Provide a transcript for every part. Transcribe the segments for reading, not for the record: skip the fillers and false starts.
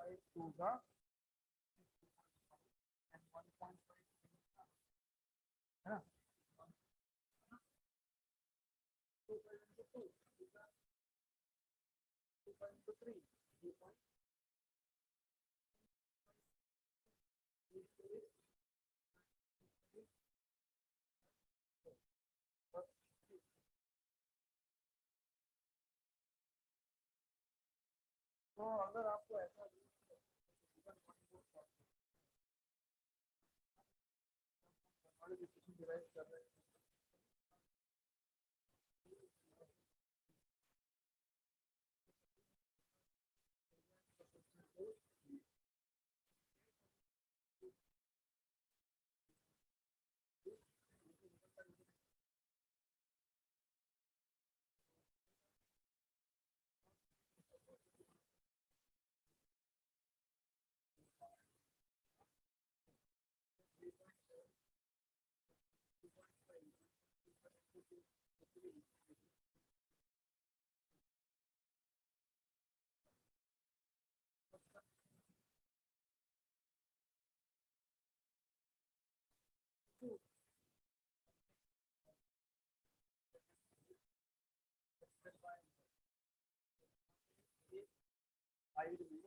1.5 to का and 1.5 है ना, 2.2 2.3 तो अगर आपको ऐसा डिवाइड कर रहे हैं साइड में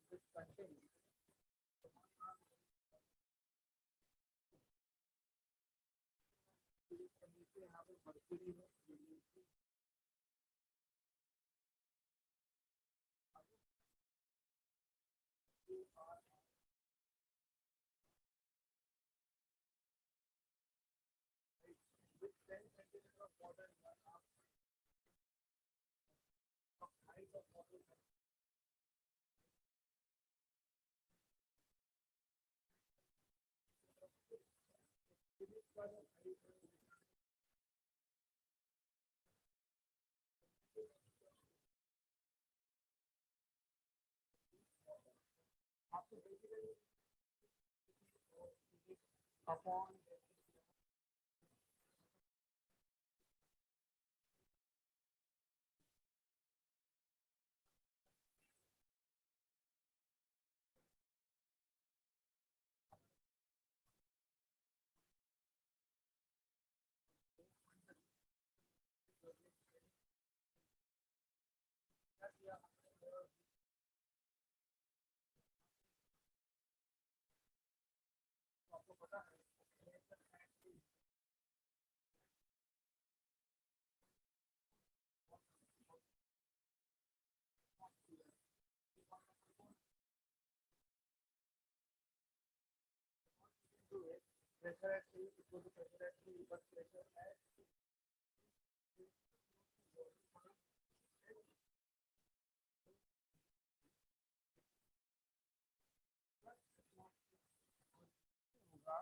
एक कंटेंट यहाँ पे मर्क्यूरी है with 10 centimeter of water in one half height of water आपको बेसिकली अपॉन आपको पता है pressure at C equal to pressure at C but pressure at होगा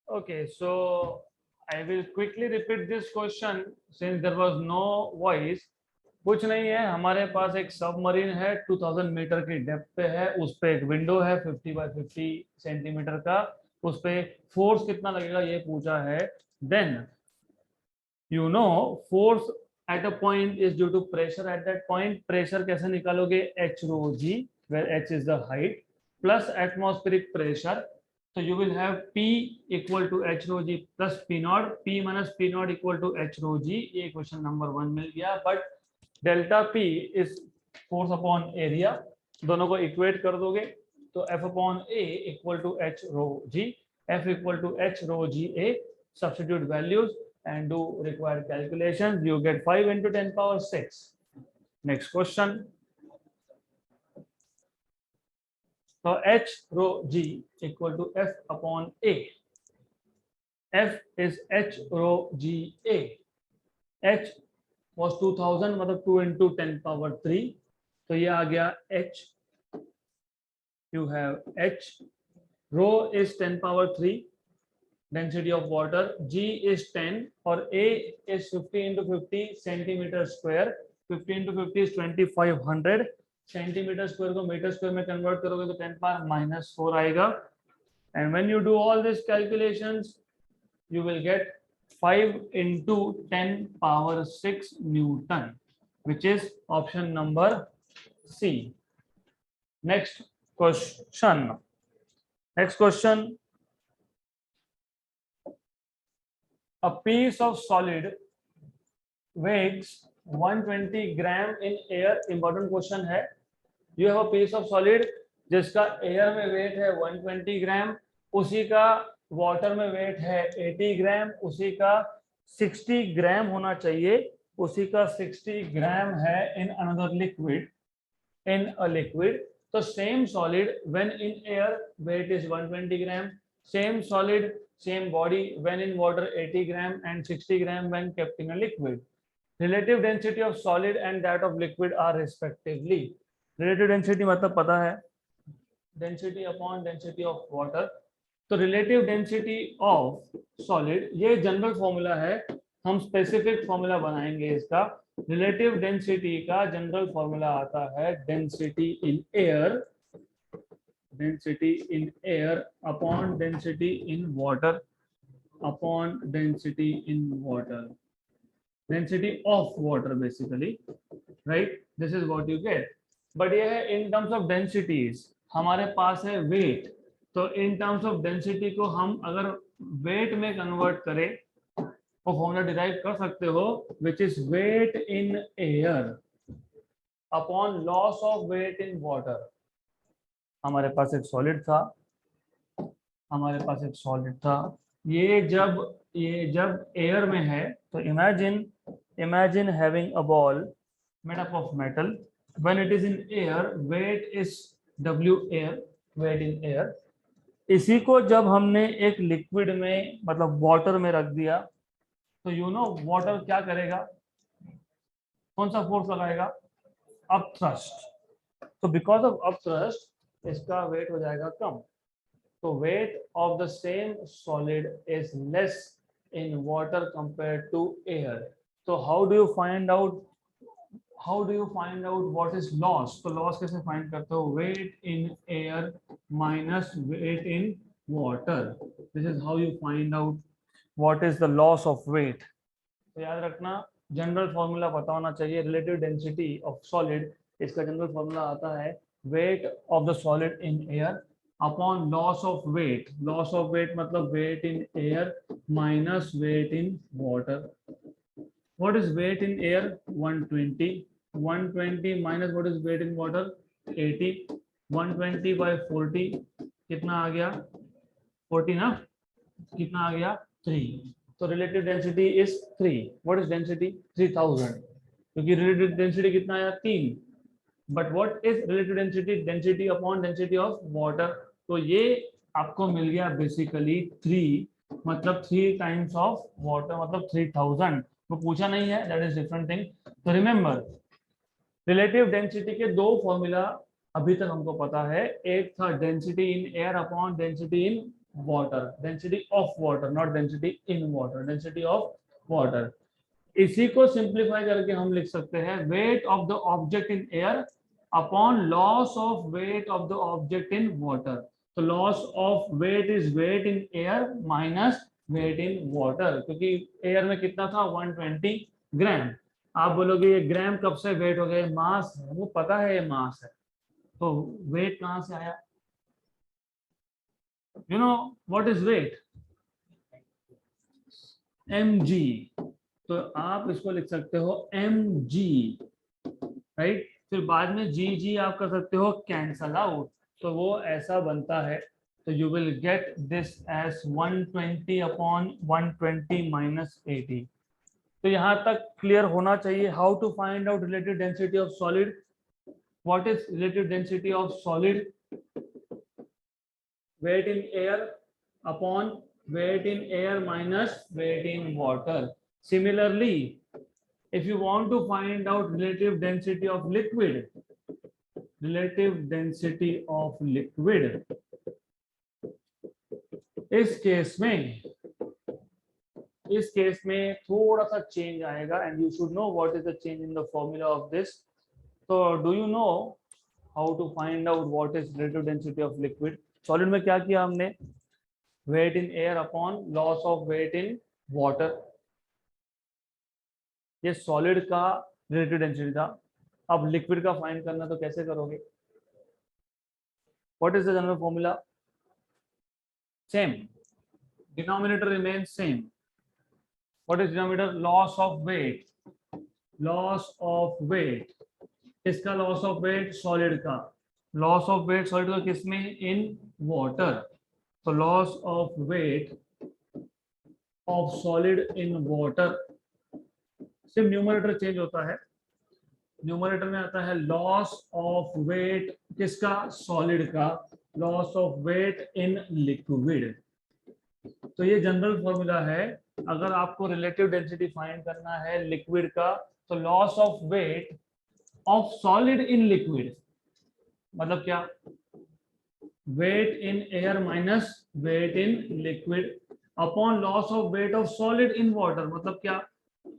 Okay, so I will quickly repeat this question since there was no voice. कुछ नहीं है, हमारे पास एक सबमरीन है 2000 मीटर की डेप्थ पे है, उस पे एक विंडो है 50 बाय 50 सेंटीमीटर का, उस पे फोर्स कितना लगेगा ये पूछा है. Then you know force at a point is due to pressure at that point. Pressure कैसे निकालोगे? h rho g, where h is the height, plus atmospheric pressure. So you will have p equal to h rho g plus p naught. P minus p naught equal to h rho g. ये question number 1 मिल गया. But delta p is force upon area, दोनों को equate कर दोगे तो f upon a equal to h rho g, f equal to h rho g a. Substitute values and do required calculations. You get 5 into 10 power 6. Next question. So h rho g equal to f upon a. F is h rho g a. H was 2000, मतलब 2 into 10 power 3. तो ये आ गया h. You have h. Rho is 10 power 3. Density of water. G is 10 और A is 50 into 50 centimeter square. 50 into 50 is 2500 centimeter square को metre square में convert करोगे तो 10 power minus 4 आएगा. And when you do all these calculations, you will get 5 into 10 power 6 Newton, which is option number C. Next question. Next question, a piece of solid weighs 120 gram in air. Important question है. You have a piece of solid जिसका air में wait है 120 ग्राम, उसी का water में wait है 80 ग्राम, उसी का 60 ग्राम होना चाहिए, उसी का 60 ग्राम है in another liquid, in a liquid. So same solid when in air weight is 120 gram, same solid same body when in water 80 gram and 60 gram when kept in a liquid. Relative density of solid and that of liquid are respectively. Relative density मतलब पता है, density upon density of water. तो relative density of solid ये general formula है, हम specific formula बनाएंगे इसका. Relative density का जनरल फॉर्मूला आता है density in air upon density in water upon density in water, density of water basically, right. This is what you get. But ये है इन टर्म्स ऑफ डेंसिटीज. हमारे पास है wait, तो in terms of density को हम अगर wait में convert करें वो फॉर्मूला डिराइव कर सकते हो, which is weight in air upon loss of weight in water. हमारे पास एक सॉलिड था, ये जब एयर में है, तो imagine having a ball made up of metal. When it is in air weight is W air, weight in air. इसी को जब हमने एक लिक्विड में मतलब वाटर में रख दिया, तो यू नो वाटर क्या करेगा, कौन सा फोर्स लगाएगा, अप थ्रस्ट. तो बिकॉज ऑफ अप थ्रस्ट इसका वेट हो जाएगा कम. तो weight of the same solid is less in water compare to air. तो how do you find out what is loss. तो लॉस कैसे फाइंड करते हो, weight in air minus weight in water. This is how you find out what is the loss of weight. तो याद रखना general formula पता होना चाहिए. रिलेटिव डेंसिटी ऑफ सॉलिड, इसका जनरल फॉर्मूला आता है weight of the solid in air upon loss of weight. Loss of weight मतलब weight in air minus weight in water. What is weight in air 120 minus what is weight in water 80. 120 by 40 कितना आ गया, 40 ना, कितना आ गया 3. तो relative density is 3. What is density 3000, क्योंकि relative density कितना आया 3. But what is relative density, density upon density of water. तो ये आपको मिल गया बेसिकली 3, मतलब 3 टाइम्स ऑफ वाटर मतलब 3000. वो पूछा नहीं है, दैट इज डिफरेंट थिंग. तो रिमेंबर रिलेटिव डेंसिटी के दो फॉर्मूला अभी तक हमको पता है. एक था density in air upon density in water, density of water, not density in water, density of water. इसी को सिंप्लीफाई करके हम लिख सकते हैं weight of the object in air upon loss of weight of the object in water. तो loss of weight is weight in air minus weight in water, क्योंकि air में कितना था 120 ग्राम. आप बोलोगे ये ग्राम कब से वेट हो गए, मास है, वो पता है ये मास है, तो वेट कहां से आया. You know what is weight? mg. तो आप इसको लिख सकते हो mg, राइट. फिर बाद में gg आप कर सकते हो कैंसल आउट, तो वो ऐसा बनता है. तो you will get this as 120 upon 120 minus 80. तो यहां तक क्लियर होना चाहिए. How to find out relative density of solid. What is relative density of solid, weight in air upon weight in air minus weight in water. Similarly, if you want to find out relative density of liquid, इस case में थोड़ा सा change आएगा and you should know what is the change in the formula of this. So do you know how to find out what is relative density of liquid? Solid में क्या किया हमने, weight in air upon loss of weight in water. ये solid का relative density था. अब liquid का find करना, तो कैसे करोगे, what is the general formula, same, denominator remains same. What is denominator? Loss of weight. Loss of weight. किसका loss of weight? Solid का. Loss of weight solid का किसमें? In water. So loss of weight of solid in water. सिर्फ numerator change होता है. Numerator में आता है लॉस ऑफ वेट किसका? सॉलिड का. Loss of weight in liquid. तो ये जनरल फॉर्मूला है. अगर आपको रिलेटिव डेंसिटी फाइंड करना है लिक्विड का, तो loss of weight of solid in liquid मतलब क्या? Weight in air minus weight in liquid upon loss of weight of solid in water मतलब क्या?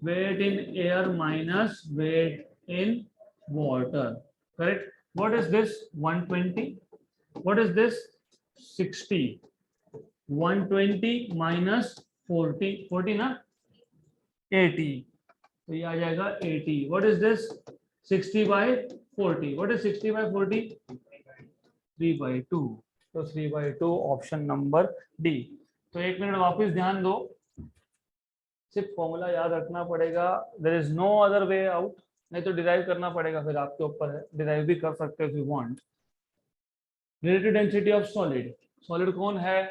Weight in air minus weight in water. Correct. What is this? 120. What is this? 60. 120 minus 40. 40 ना? 80. तो ये आ जाएगा 80. What is this? 60 by 40. What is 60 by 40? 3/2. तो 3/2 option number D. तो एक मिनट वापस ध्यान दो. सिर्फ फॉर्मूला याद रखना पड़ेगा. There is no other way out. नहीं तो डिराइव करना पड़ेगा, फिर आपके ऊपर है. डिराइव भी कर सकते हो if you want. Relative density of solid. Solid कौन है?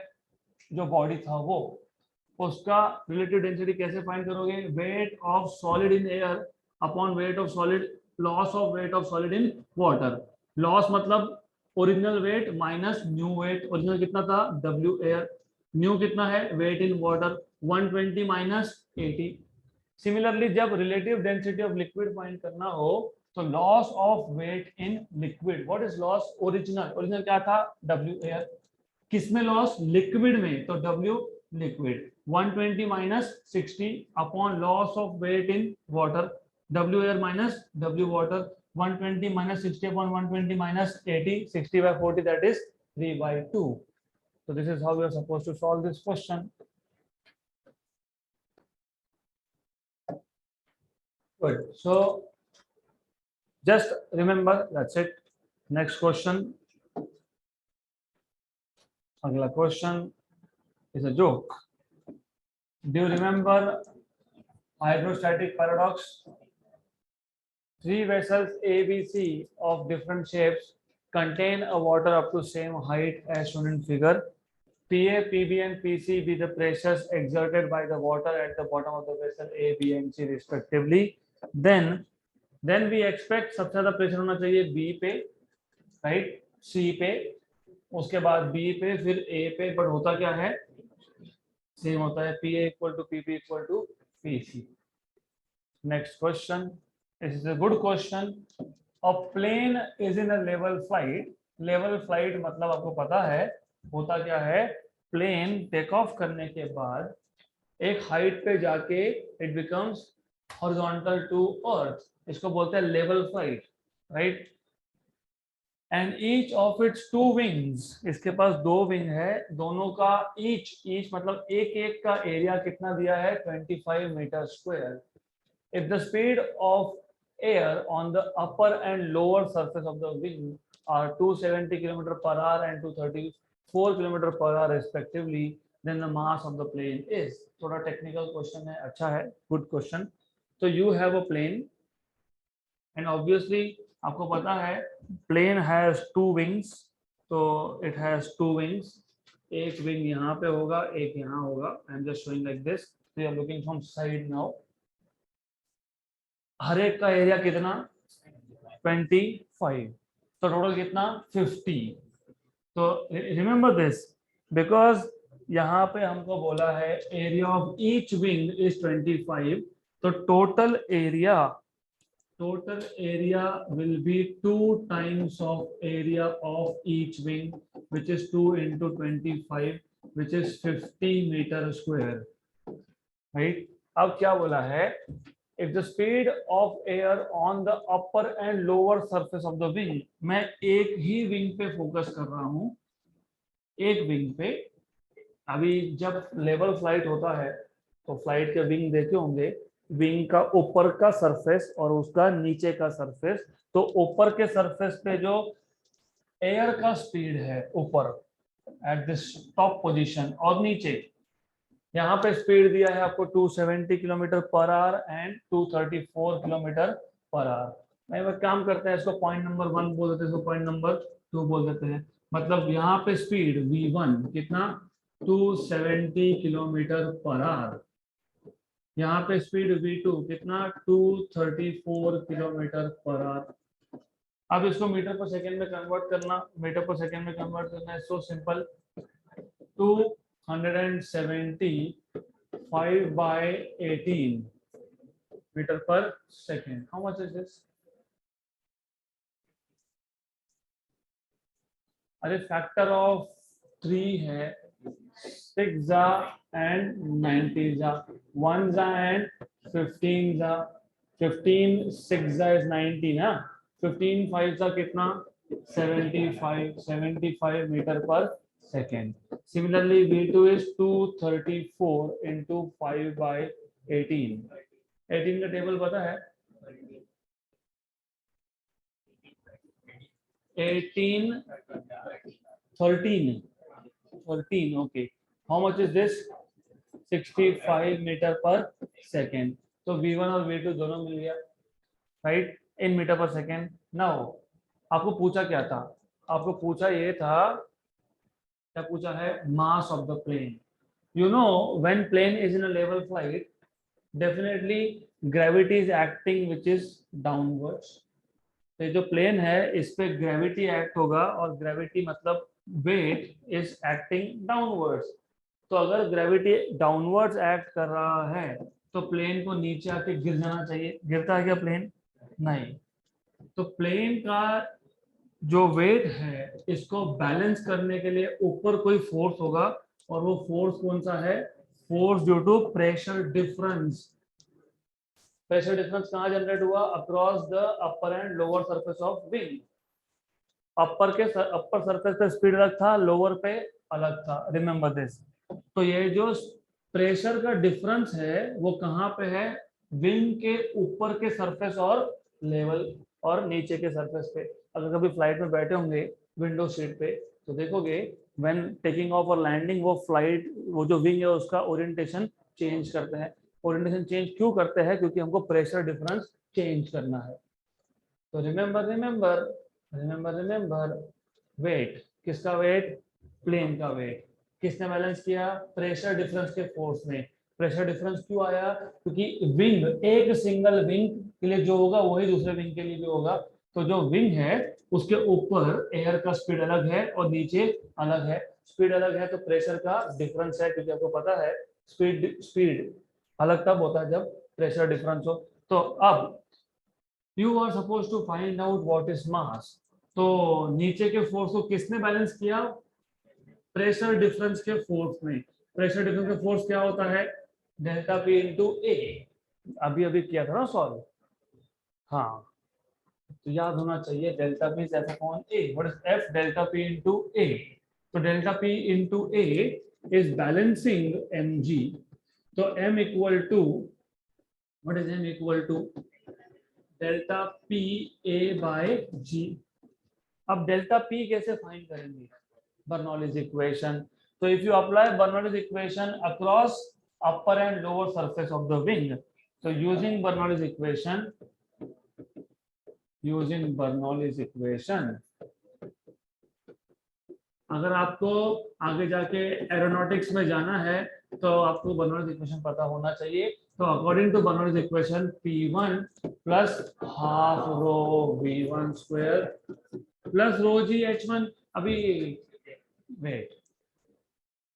जो बॉडी था वो. उसका रिलेटिव डेंसिटी कैसे फाइंड करोगे? Weight of solid in air upon weight of solid, loss of weight of solid in water. Loss मतलब original weight minus new weight. Original कितना था? W air. न्यू कितना है? Weight in water. 120 minus 80. Similarly जब relative density of liquid find करना हो तो loss of weight in liquid. What is loss? Original. Original क्या था? W air. किसमें लॉस? लिक्विड में. तो W liquid. 120 minus 60 upon loss of weight in water. W air minus W water. 120 minus 60 upon 120 minus 80. 60/40 that is 3/2. So this is how we are supposed to solve this question. Good. So just remember, that's it. Next question. Agla question is a joke. Do you remember hydrostatic paradox? Three vessels A, B, C of different shapes contain a water up to same height as shown in figure. PA, PB and PC be the pressures exerted by the water at the bottom of the vessel A, B and C respectively. Then we expect सबसे ज्यादा pressure होना चाहिए B पे, right? C पे, उसके बाद B पे, फिर A पे. बट होता क्या है? सेम होता है. PA equal to PP equal to PC. Next question. This is a good question. A plane is in a level flight. Level flight मतलब आपको पता है होता क्या है? प्लेन टेक ऑफ करने के बाद एक हाइट पे जाके it becomes horizontal to earth. इसको बोलते हैं level flight, right? And each of its two wings. इसके पास दो विंग है. दोनों का ईच मतलब एक एक का एरिया कितना दिया है? 25 meter square. If the speed of air on the upper and lower surface of the wing are 270 km/h and 234 km/h respectively, then the mass of the plane is. थोड़ा टेक्निकल क्वेश्चन है. अच्छा है, good question. तो you have a plane and obviously आपको पता है plane has two wings. तो it has two wings. एक विंग यहाँ पे होगा, एक यहाँ होगा. I am just showing like this. तो you are looking from side now. हर एक का एरिया कितना? 25. तो टोटल कितना? 50. तो रिमेंबर दिस बिकॉज यहाँ पे हमको बोला है area of each wing is 25. तो total area will be 2 times of area of each wing, which is 2 into 25, which is 50 meter square, right? अब क्या बोला है? If the speed of air on the upper and lower surface of the wing, मैं एक ही wing पे focus कर रहा हूँ. एक विंग पे. अभी जब लेवल फ्लाइट होता है तो फ्लाइट के विंग देखे होंगे. विंग का ऊपर का सरफेस और उसका नीचे का सरफेस. तो ऊपर के सरफेस पे जो एयर का स्पीड है ऊपर, एट दिस टॉप पोजीशन, और नीचे यहाँ पे स्पीड दिया है आपको 270 kilometre per hour and 234 kilometre per hour. मैं वो काम करते हैं, इसको पॉइंट नंबर 1 बोल देते हैं, इसको पॉइंट नंबर 2 बोल देते हैं। मतलब यहाँ पे स्पीड V1 कितना 270 किलोमीटर पर आवर, यहाँ पे स्पीड V2 कितना 234 किलोमीटर पर आवर। अब इसको मीटर पर सेकेंड में कन्वर्ट करना, मीटर पर सेकेंड में कन्वर्ट करना है सो सिंपल, 275 by 18 मीटर पर second. How much is this? अरे फैक्टर ऑफ 3 है, 6 जा एंड 90 जा, 1 जा एंड 15 जा, 15 6 जा इज 90 ना, 15 5 जा कितना 75 मीटर पर second. Similarly, V2 is 234 into 5 by 18. 18 का टेबल पता है? 18, 13, okay. How much is this? 65 metre पर सेकेंड। तो V1 और V2 दोनों मिल गया, राइट, इन मीटर पर सेकेंड। नाउ आपको पूछा क्या था? आपको पूछा ये था, क्या पूछा है? Mass of the plane. You know, when plane is in a level flight, definitely gravity is acting which is downwards. तो जो प्लेन है इस पे ग्रेविटी एक्ट होगा, और ग्रेविटी मतलब वेट इज एक्टिंग डाउनवर्ड्स। तो अगर ग्रेविटी डाउनवर्ड्स एक्ट कर रहा है तो प्लेन को नीचे आके गिर जाना चाहिए। गिरता है क्या प्लेन? नहीं। तो प्लेन का जो वेट है इसको बैलेंस करने के लिए ऊपर कोई फोर्स होगा, और वो फोर्स कौन सा है? Force due to pressure difference. Pressure difference कहाँ जनरेट हुआ? Across the upper and lower surface of wing. Upper surface पे स्पीड अलग था, लोअर पे अलग था, रिमेंबर दिस। तो ये जो प्रेशर का डिफरेंस है वो कहाँ पे है? विंग के ऊपर के सरफेस और लेवल और नीचे के सरफेस पे। अगर कभी फ्लाइट में बैठे होंगे विंडो सीट पे तो देखोगे व्हेन टेकिंग ऑफ और लैंडिंग वो फ्लाइट, वो जो विंग है उसका ओरिएंटेशन चेंज करते हैं। ओरिएंटेशन चेंज क्यों करते हैं? क्योंकि हमको प्रेशर डिफरेंस चेंज करना है। तो रिमेंबर वेट, किसका वेट? प्लेन का वेट। किसने बैलेंस किया? प्रेशर डिफरेंस के फोर्स में। प्रेशर डिफरेंस क्यों आया? क्योंकि विंग, एक सिंगल विंग के लिए जो होगा वही दूसरे विंग के लिए भी होगा। तो जो विंग है उसके ऊपर एयर का स्पीड अलग है और नीचे अलग है। स्पीड अलग है तो प्रेशर का डिफरेंस है, क्योंकि आपको पता है स्पीड अलग तब होता है जब प्रेशर डिफरेंस हो। तो अब you are suppose to find out what is mass. तो नीचे के फोर्स को किसने बैलेंस किया? प्रेशर डिफरेंस के फोर्स में। प्रेशर डिफरेंस का फोर्स क्या होता है? Delta P into A. अभी अभी किया था ना सॉल्व, हाँ, तो याद होना चाहिए डेल्टा पी ऐसा कौन A, what is F delta P into A. तो delta P into A is balancing M G. तो M equal to, what is M equal to delta P A by G. अब delta P कैसे find करेंगे? Bernoulli's equation. तो if you apply Bernoulli's equation across upper and lower surface of the wing, so using Bernoulli's equation, अगर आपको आगे जाके aeronautics में जाना है तो आपको बर्नौलीज इक्वेशन पता होना चाहिए। तो according to Bernoulli's equation P1 plus half rho V1 square plus rho G H1। अभी वेट,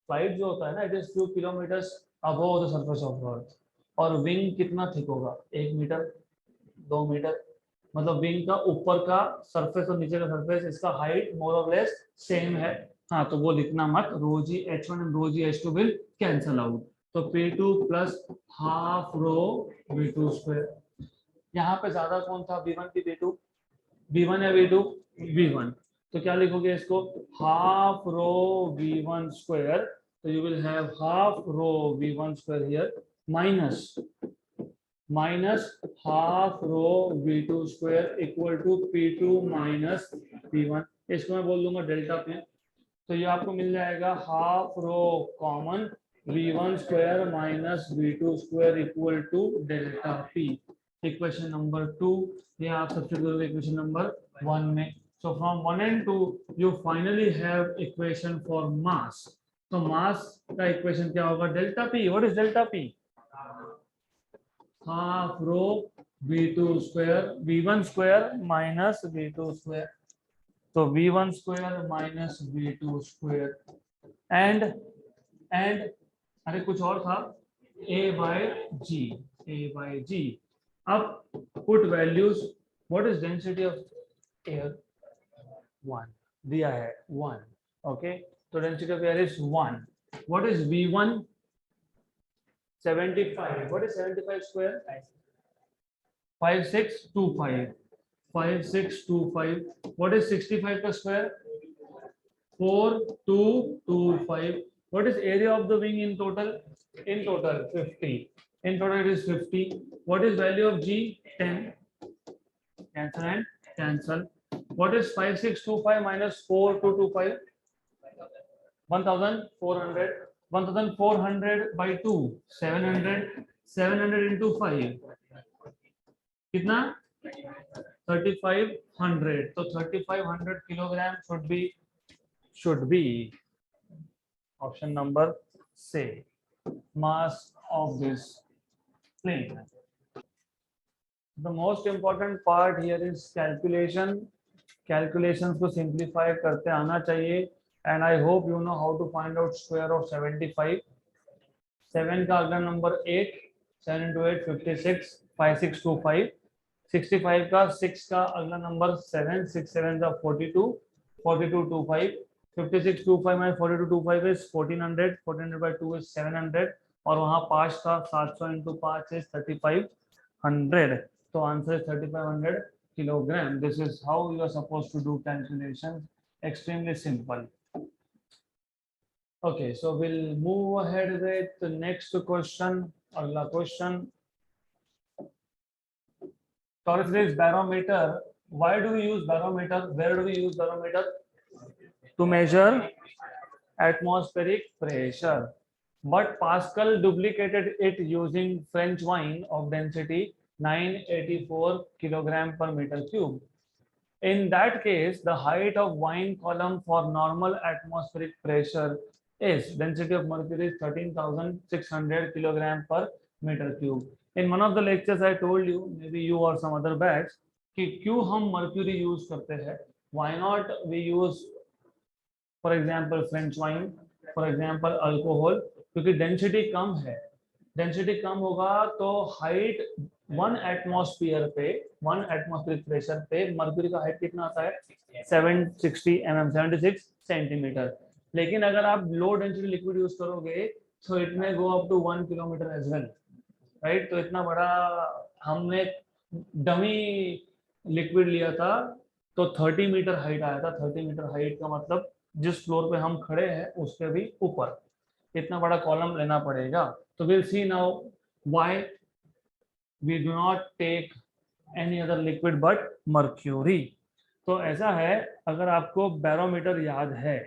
फ्लाइट जो होता है ना, it is few kilometers above the surface of earth, और विंग कितना थिक होगा? 1 मीटर 2 मीटर, मतलब विंग का ऊपर का सरफेस और नीचे का सरफेस, इसका हाइट मोर और लेस सेम है। हाँ, तो वो लिखना मत, rho G H1 and rho G H2 will cancel out. तो P2 plus half rho V2 square. यहाँ पे ज्यादा कौन था, V1 की V2? V1 या V2? V1। तो क्या लिखोगे इसको? Half rho V1 square. So you will have half rho V1 square here minus half rho V2 square equal to P2 minus P1। इसको मैं बोल दूंगा डेल्टा P। तो ये आपको मिल जाएगा half rho common v1 square minus v2 square equal to delta P. Equation number 2 ये आप सब्स्टिट्यूट करोगे इक्वेशन नंबर 1 में। So from 1 and 2 you finally have equation for mass. तो मास का इक्वेशन क्या होगा, delta P. What is delta P? Half rho v2 square v1 square minus v2 square. तो v1 square minus v2 square and अरे कुछ और था, a by g। अब put values. What is density of air? 1 दिया है 1। Okay, तो density of air is 1। What is v1? 75। What is 75 square? 5625। 5625। What is 65 का square? 4225। What is area of the wing in total? In total 50। In total it is 50। What is value of G? 10। Cancel and cancel। What is 5625 minus 4225? 1400। 1400 by 2 700। 700 into 5 कितना? 3500। तो 3500 kilogram should be option number C, mass of this plane। The most important part here is calculation। Calculations को simplify करते आना चाहिए। And I hope you know how to find out square of 75। 7 का अगला number 8। 7 into 8 56। 5625। 65 का 6 का अगला number 7। 6 7 का 42। 4225। 5625 में 4225 is 1400। 1400 by 2 is 700 और वहाँ 5 का 700 into 5 is 3500। तो answer is 3500 kilogram। This is how you are supposed to do calculations। Extremely simple। Okay, so we'll move ahead with the next question। अगला question, torus rays barometer। Why do we use barometer? Where do we use barometer? To measure atmospheric pressure। But Pascal duplicated it using French wine of density 984 kilogram per meter cube। In that case, the height of wine column for normal atmospheric pressure is density of mercury is 13,600 kilogram per meter cube। In one of the lectures I told you, maybe you or some other batch, कि क्यों हम mercury use करते हैं। Why not we use for example French wine, for example alcohol? क्योंकि density कम है। density कम होगा तो height 1 atmosphere पे 1 एटमॉस्फेरिक प्रेशर पे मर्क्यूरी का हाइट कितना आता है? 760 mm 76 सेंटीमीटर। लेकिन अगर आप लो डेंसिटी लिक्विड यूज करोगे तो it may go up to 1 kilometer as well, right. तो इतना बड़ा हमने डमी लिक्विड लिया था तो 30 मीटर हाइट आया था। 30 मीटर हाइट का मतलब जिस फ्लोर पे हम खड़े हैं उसके भी ऊपर इतना बड़ा कॉलम लेना पड़ेगा। तो will see now why we do not take any other liquid but mercury। तो ऐसा है, अगर आपको बैरोमीटर याद है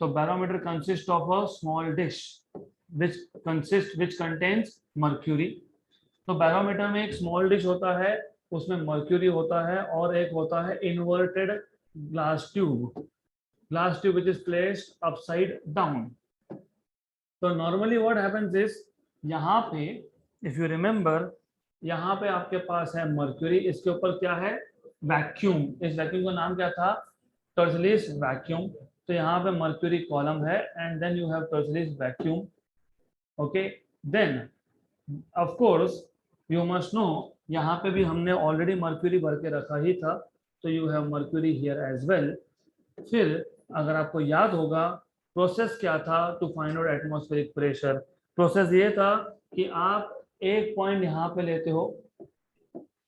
तो barometer consist of a small dish which contains mercury। तो बैरोमीटर में एक स्मॉल डिश होता है, उसमें मर्क्यूरी होता है और एक होता है inverted glass tube which is placed upside down। तो नॉर्मली व्हाट हैपेंस इज, यहाँ पे इफ यू रिमेंबर, यहाँ पे आपके पास है मर्क्यूरी, इसके ऊपर क्या है? वैक्यूम। इस वैक्यूम का नाम क्या था? Torricelli's vacuum. तो यहाँ पे मर्क्यूरी कॉलम है and then you have Torricelli's vacuum. Okay, then of course you must know, यहाँ पे भी हमने ऑलरेडी मर्क्यूरी भर के रखा ही था, तो you have mercury here as well. फिर अगर आपको याद होगा प्रोसेस क्या था to find out atmospheric pressure. Process ये था कि आप एक पॉइंट यहाँ पे लेते हो,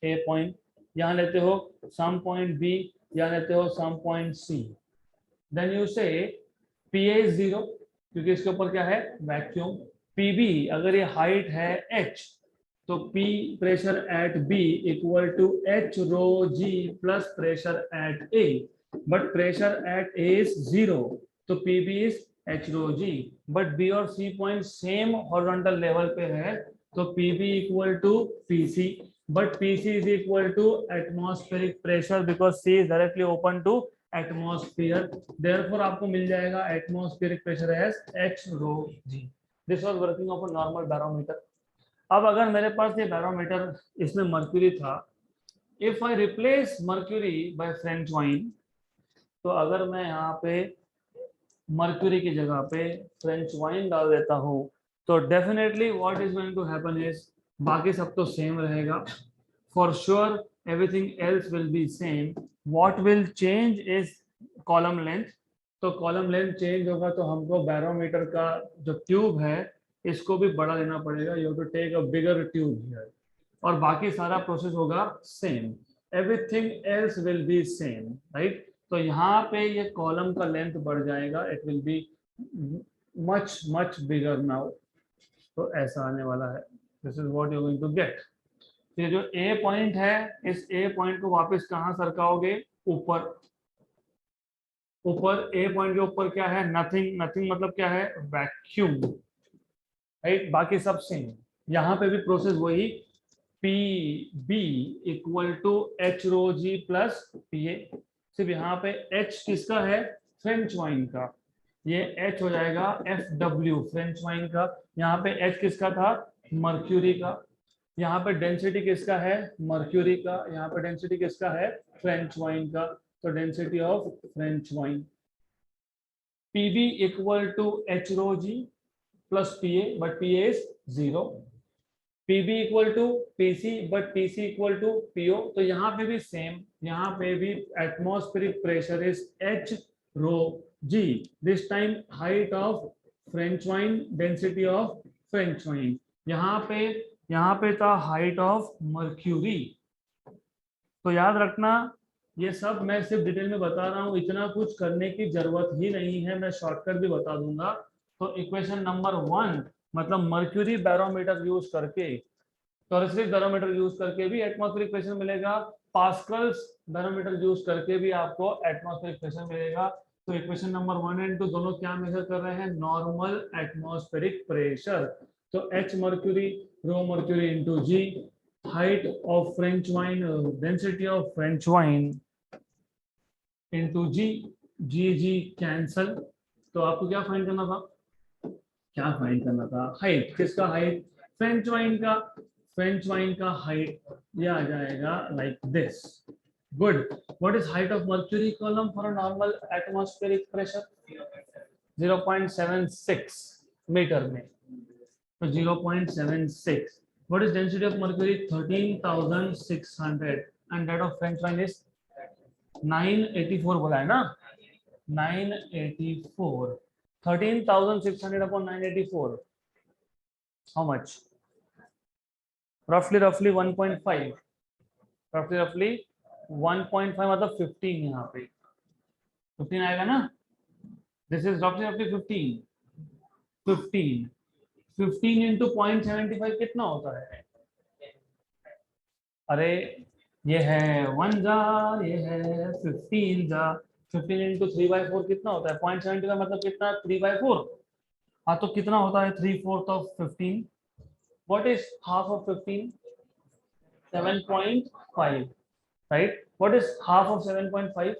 ए पॉइंट, यहाँ लेते हो सम पॉइंट बी, यहाँ लेते हो some point C. Then you say P A is 0 क्योंकि इसके ऊपर क्या है? वैक्यूम। पी बी, अगर ये हाइट है h तो P pressure at B equal to H rho G plus pressure at A, but pressure at A is 0। तो PB is H rho G, but B और C point same horizontal level पे है, तो PB equal to PC, but PC is equal to atmospheric pressure because C is directly open to atmosphere. Therefore आपको मिल जाएगा atmospheric pressure as H rho G. This was working of a normal barometer. अब अगर मेरे पास ये barometer, इसमें mercury था, if I replace mercury by French wine, तो अगर मैं यहाँ पे मर्क्यूरी की जगह पे फ्रेंच वाइन डाल देता हूँ, तो definitely what is going to happen is, बाकी सब तो सेम रहेगा, for sure everything else will be same, what will change is column length, तो कॉलम लेंथ चेंज होगा तो हमको बैरोमीटर का जो ट्यूब है इसको भी बड़ा लेना पड़ेगा, you have to take a bigger tube here, और बाकी सारा प्रोसेस होगा same, everything else will be same, right. तो यहाँ पे ये कॉलम का लेंथ बढ़ जाएगा, it will be much much bigger now, तो ऐसा आने वाला है, this is what you going to get. ये जो ए पॉइंट है, इस ए पॉइंट को वापस कहाँ सरकाओगे, ऊपर, ऊपर ए पॉइंट के ऊपर क्या है, नथिंग, नथिंग मतलब क्या है, वैक्यूम, राइट, बाकी सब सेम, यहाँ पे भी प्रोसेस वही, P B equal to H rho ji plus P A, सिर्फ यहाँ पे H किसका है, फ्रेंच वाइन का, ये H हो जाएगा FW फ्रेंच वाइन का, यहाँ पे H किसका था, मर्क्यूरी का, यहाँ पे डेंसिटी किसका है, मर्क्यूरी का, यहाँ पे डेंसिटी किसका है, फ्रेंच वाइन का, तो density of French wine, PB equal to H rho ji plus PA, but PA is 0, PB equal to PC, but PC equal to PO, तो यहाँ पे भी सेम, यहाँ पे भी atmospheric pressure is H rho G, this time height of French wine, density of French wine, यहाँ पे था हाइट ऑफ मर्क्यूरी, तो याद रखना ये सब मैं सिर्फ डिटेल में बता रहा हूँ, इतना कुछ करने की जरूरत ही नहीं है, मैं शॉर्टकट भी बता दूंगा। तो इक्वेशन नंबर 1 मतलब मर्क्यूरी बैरोमीटर यूज करके, टॉरसिक बैरोमीटर यूज करके भी एटमॉस्फेरिक प्रेशर मिलेगा, पास्कल्स बैरोमीटर यूज करके भी आपको एटमॉस्फेरिक प्रेशर मिलेगा। तो इक्वेशन नंबर 1 एंड 2 दोनों क्या मेजर कर रहे हैं, नॉर्मल एटमॉस्फेरिक प्रेशर, तो H mercury rho mercury into g, height of French wine, density of French wine into G, G cancel, तो आपको क्या फाइंड करना था, क्या फाइंड करना था, हाइट, किसका हाइट, फ्रेंच वाइन का, फ्रेंच वाइन का हाइट, ये आ जाएगा like this, good. What is height of mercury column for a normal atmospheric pressure, 0.76 metre में, तो 0.76, what is density of mercury, 13,600, and that of French wine is 984 बोला है ना, 984, 13,600 upon 984, how much, roughly 1.5, roughly 1.5 मतलब 15, यहाँ पे 15 आएगा ना, this is roughly 15 इंटू 0.75 कितना होता है, अरे ये है 1 जा, ये है 15 जा, 15 इंटू 3/4 कितना होता है, 0.75 मतलब कितना, 3/4, हाँ तो कितना होता है 3/4 of 15, what is half of 15, 7.5, right, what is half of 7.5,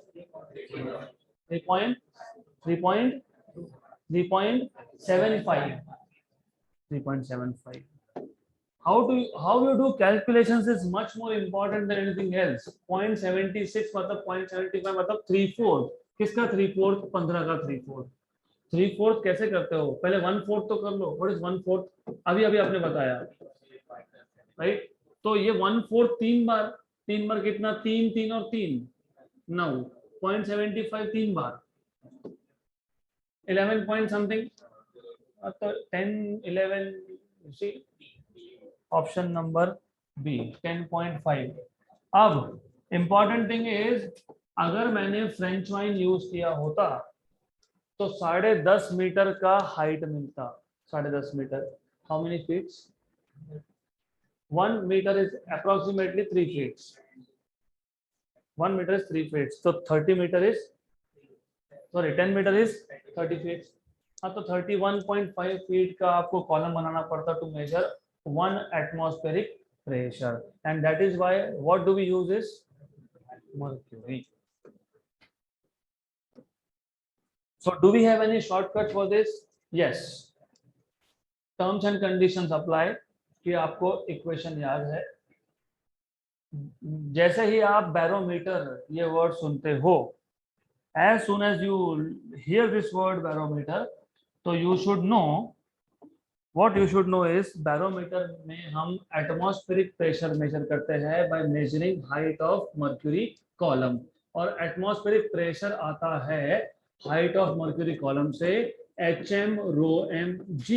3.75. How you do calculations is much more important than anything else. 0.76 मतलब 0.75 मतलब 3/4, किसका 3/4, 15 का 3/4, 3/4 कैसे करते हो, पहले 1/4 तो कर लो, व्हाट इज 1/4, अभी आपने बताया, राइट, तो ये 1/4 3 बार कितना, 3 और 3 9, 0.75 3 बार 11 point something, तो 10 11, see ऑप्शन नंबर बी 10.5। अब इंपॉर्टेंट थिंग इज, अगर मैंने फ्रेंच वाइन यूज किया होता तो 10.5 मीटर का हाइट मिलता, 10.5 metre, how many feets, 1 metre is approximately 3 feets, 1 metre is 3 feets, तो 30 metre is sorry 10 metre is 30 feet. हाँ, तो 31.5 फीट का आपको कॉलम बनाना पड़ता to measure 1 atmospheric pressure, and that is why what do we use is mercury. So do we have any shortcut for this? Yes, terms and conditions apply कि आपको equation याद है। जैसे ही आप बैरोमीटर ये वर्ड सुनते हो, as soon as you hear this word barometer, तो you should know, what you should know is barometer में हम एटमॉस्फेरिक प्रेशर मेजर करते हैं by measuring height of mercury column, और एटमॉस्फेरिक प्रेशर आता है हाइट ऑफ मर्क्यूरी कॉलम से HM rho mg।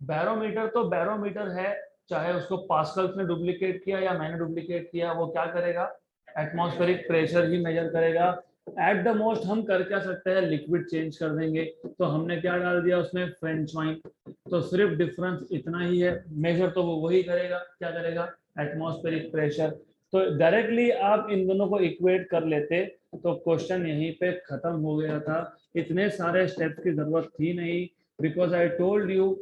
Barometer तो बैरोमीटर है, चाहे उसको पास्कल्स ने डुप्लीकेट किया या मैंने डुप्लीकेट किया, वो क्या करेगा, एटमॉस्फेरिक प्रेशर ही मेजर करेगा। एट द मोस्ट हम कर क्या सकते हैं, लिक्विड चेंज कर देंगे। तो हमने क्या डाल दिया उसमें, फ्रेंच वाइन, तो सिर्फ डिफरेंस इतना ही है, मेजर तो वो वही करेगा, क्या करेगा, एटमॉस्फेरिक प्रेशर। तो डायरेक्टली आप इन दोनों को इक्वेट कर लेते तो क्वेश्चन यहीं पे खत्म हो गया था। इतने सारे स्टेप्स की जरूरत थी नहीं, because I told you,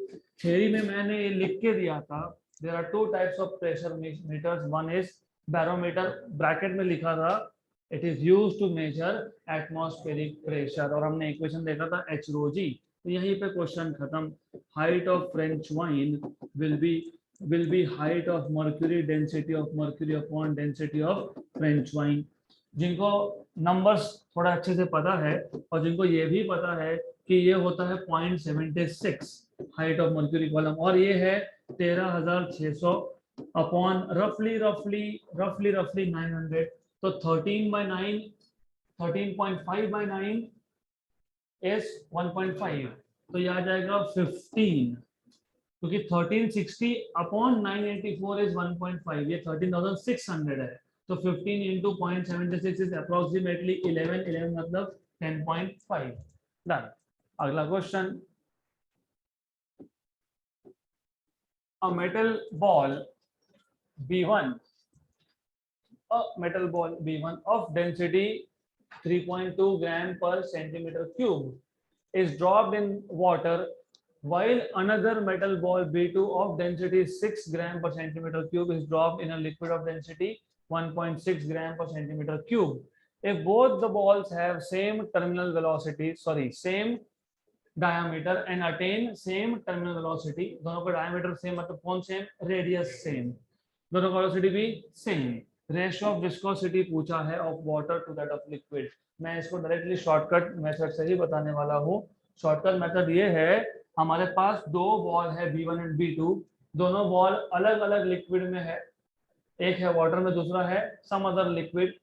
theory में मैंने ये लिख के दिया था, there are two types of pressure meters, one is barometer, bracket में लिखा था it is used to measure atmospheric pressure, और हमने इक्वेशन देखा था H rho g। तो यहीं पे क्वेश्चन खत्म। Height of French wine will be height of mercury, density of mercury upon density of French wine। जिनको नंबर्स थोड़ा अच्छे से पता है और जिनको ये भी पता है कि ये होता है 0.76 हाइट ऑफ मर्क्यूरी कॉलम, और ये है 13,600 अपॉन रफली 900, तो 13/9, 13.5/9 is 1.5, तो ये आ जाएगा 15, क्योंकि 1360 अपॉन 984 इज 1.5, ये 13,600 है, तो 15 into 0.76 इज अप्रोक्सीमेटली 11 मतलब 10.5। डन। अगला question, a metal ball B1 of density 3.2 gram per centimeter cube is dropped in water, while another metal ball B2 of density 6 gram per centimeter cube is dropped in a liquid of density 1.6 gram per centimeter cube. If both the balls have same terminal velocity, same diameter and attain same terminal velocity, दोनों का diameter same मतलब कौन same, radius same, दोनों का velocity भी same, ratio of viscosity पूछा है of water to that of liquid. मैं इसको डायरेक्टली शॉर्टकट मेथड से ही बताने वाला हूँ। शॉर्टकट मेथड ये है, हमारे पास दो बॉल है B1 एंड B2, दोनों बॉल अलग अलग लिक्विड में है, एक है वाटर में, दूसरा है सम अदर लिक्विड,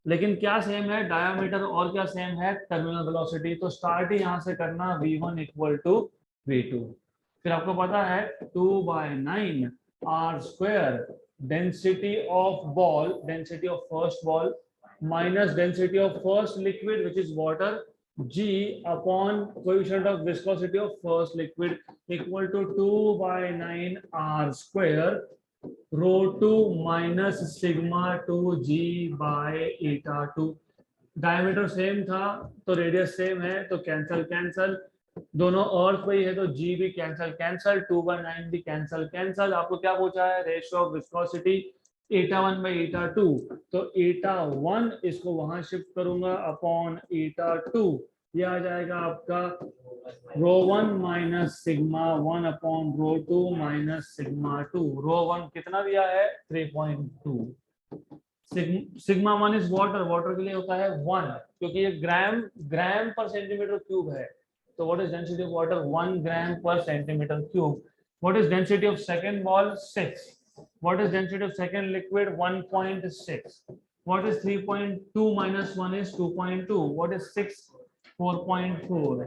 लेकिन क्या सेम है, डायामीटर, और क्या सेम है, टर्मिनल वेलोसिटी। तो स्टार्ट ही यहाँ से करना, V1 इक्वल टू V2, फिर आपको पता है 2/9 r² density of ball, density of first ball minus density of first liquid which is water, G upon coefficient of viscosity of first liquid equal to 2/9 r² ρ2 minus sigma 2g by eta 2। Diameter same था तो radius same है, तो cancel, दोनों और वही है तो g भी कैंसल, 2/9 भी कैंसल। आपको क्या पूछा है, ratio of viscosity eta1 bye eta2, तो eta1 इसको वहां शिफ्ट करूंगा अपॉन eta2, ये आ जाएगा आपका ρ1 minus sigma 1 upon ρ2 minus sigma 2। ρ1 कितना दिया है, 3.2। सिग्मा 1 इज वाटर के लिए होता है 1, क्योंकि ये ग्राम पर सेंटीमीटर क्यूब है, तो what is density of water, 1 gram per centimetre cube. What is density of second ball, 6। What is density of second liquid, 1.6। What is 3.2 minus 1 is 2.2। What is 6, 4.4।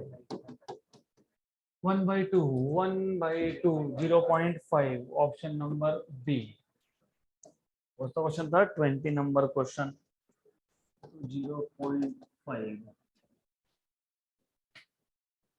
1/2 0.5, option number B. Question था 20 number question, 0.5।